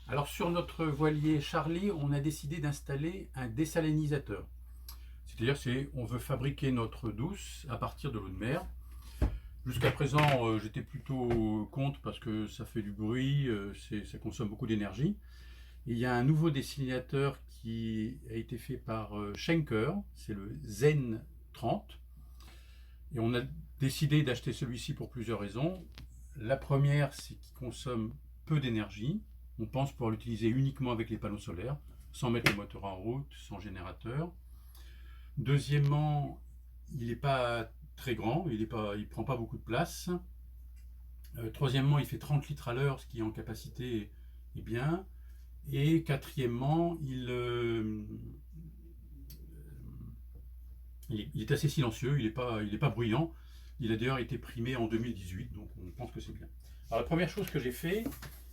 Alors sur notre voilier Charlie, on a décidé d'installer un désalinisateur. C'est-à-dire on veut fabriquer notre douce à partir de l'eau de mer. Jusqu'à présent, j'étais plutôt contre parce que ça fait du bruit, ça consomme beaucoup d'énergie. Et il y a un nouveau désalinisateur qui a été fait par Schenker, c'est le Zen 30. Et on a décidé d'acheter celui-ci pour plusieurs raisons. La première, c'est qu'il consomme peu d'énergie. On pense pouvoir l'utiliser uniquement avec les panneaux solaires, sans mettre le moteur en route, sans générateur. Deuxièmement, il n'est pas très grand, il ne prend pas beaucoup de place. Troisièmement, il fait 30 litres à l'heure, ce qui en capacité est bien. Et quatrièmement, il est assez silencieux, il est pas bruyant. Il a d'ailleurs été primé en 2018, donc on pense que c'est bien. Alors la première chose que j'ai fait,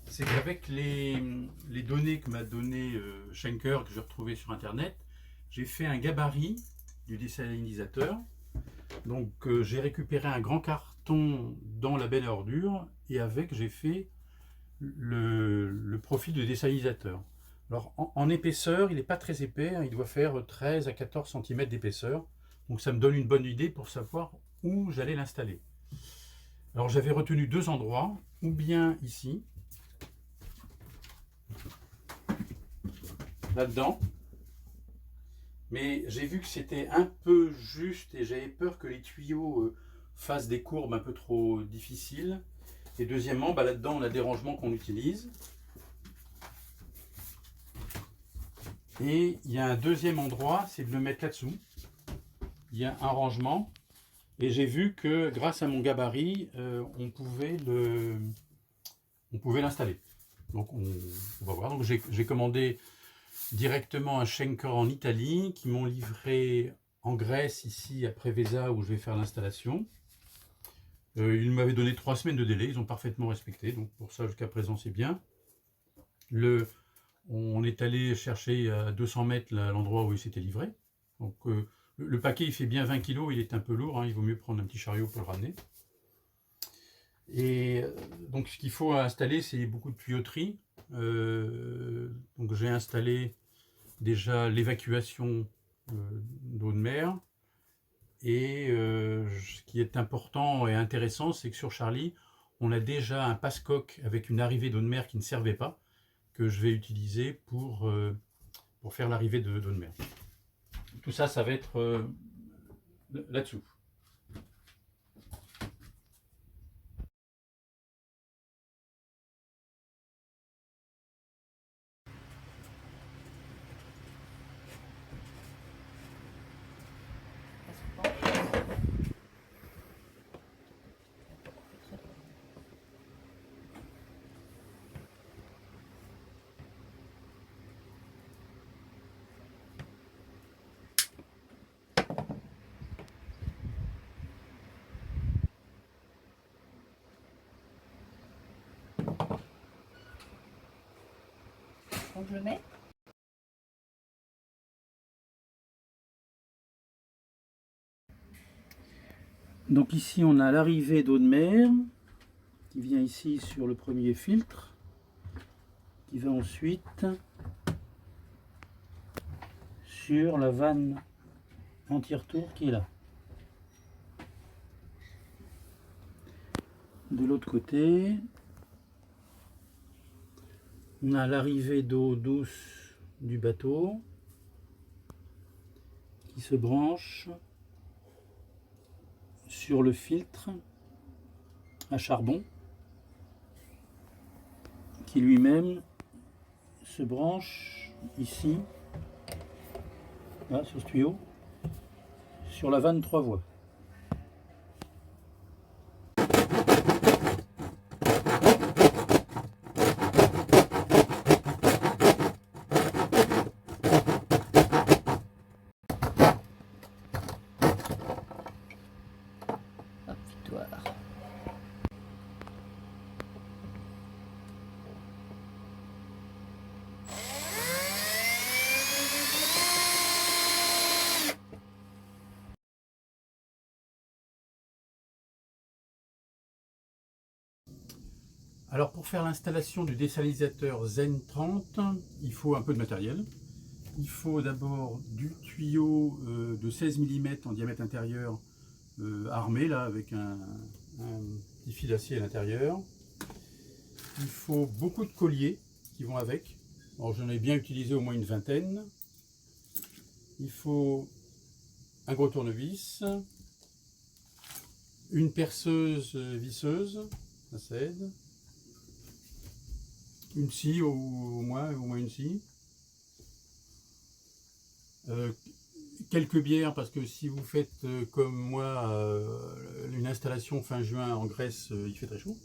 c'est qu'avec les données que m'a donné Schenker, que j'ai retrouvé sur internet, j'ai fait un gabarit du désalinisateur. Donc j'ai récupéré un grand carton dans la benne à ordures et avec j'ai fait le profil de désalinisateur. Alors en épaisseur, il n'est pas très épais, hein, il doit faire 13 à 14 cm d'épaisseur. Donc ça me donne une bonne idée pour savoir où j'allais l'installer. Alors j'avais retenu deux endroits, ou bien ici, là-dedans, mais j'ai vu que c'était un peu juste et j'avais peur que les tuyaux fassent des courbes un peu trop difficiles. Et deuxièmement, là-dedans, on a des rangements qu'on utilise. Et il y a un deuxième endroit, c'est de le mettre là-dessous. Il y a un rangement. Et j'ai vu que grâce à mon gabarit, on pouvait l'installer. Donc on va voir. Donc j'ai commandé directement un Schenker en Italie qui m'ont livré en Grèce ici à Prevesa où je vais faire l'installation. Ils m'avaient donné 3 semaines de délai, ils ont parfaitement respecté, donc pour ça jusqu'à présent c'est bien. On est allé chercher à 200 mètres l'endroit où il s'était livré. Donc le paquet il fait bien 20 kg, il est un peu lourd, hein, il vaut mieux prendre un petit chariot pour le ramener. Et donc ce qu'il faut installer, c'est beaucoup de tuyauterie. Donc j'ai installé déjà l'évacuation d'eau de mer. Et ce qui est important et intéressant, c'est que sur Charlie, on a déjà un passe-coque avec une arrivée d'eau de mer qui ne servait pas, que je vais utiliser pour faire l'arrivée d'eau de mer. Tout ça, ça va être là-dessous. Donc je le mets. Donc ici, on a l'arrivée d'eau de mer qui vient ici sur le premier filtre, qui va ensuite sur la vanne anti-retour qui est là. De l'autre côté, on a l'arrivée d'eau douce du bateau qui se branche sur le filtre à charbon qui lui-même se branche ici, là, sur ce tuyau, sur la vanne 3 voies. Hop, victoire. Alors pour faire l'installation du désalinisateur Zen 30, il faut un peu de matériel. Il faut d'abord du tuyau de 16 mm en diamètre intérieur armé là avec un petit fil d'acier à l'intérieur. Il faut beaucoup de colliers qui vont avec. Alors j'en ai bien utilisé au moins une vingtaine. Il faut un gros tournevis, une perceuse visseuse, ça aide, une scie au moins une scie, quelques bières parce que si vous faites comme moi une installation fin juin en Grèce, il fait très chaud.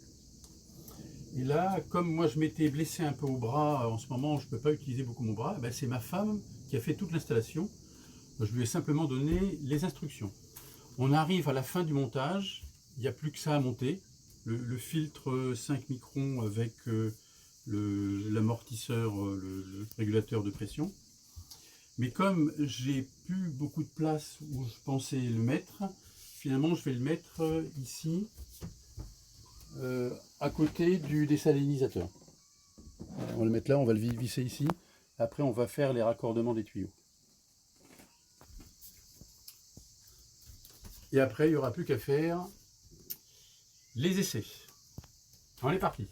Et là, comme moi je m'étais blessé un peu au bras, en ce moment je ne peux pas utiliser beaucoup mon bras, ben, c'est ma femme qui a fait toute l'installation. Je lui ai simplement donné les instructions. On arrive à la fin du montage, il n'y a plus que ça à monter. Le filtre 5 microns avec l'amortisseur, le régulateur de pression. Mais comme j'ai plus beaucoup de place où je pensais le mettre, finalement je vais le mettre ici, à côté du désalinisateur. On va le mettre là, on va le visser ici. Après on va faire les raccordements des tuyaux. Et après il n'y aura plus qu'à faire les essais. On est parti.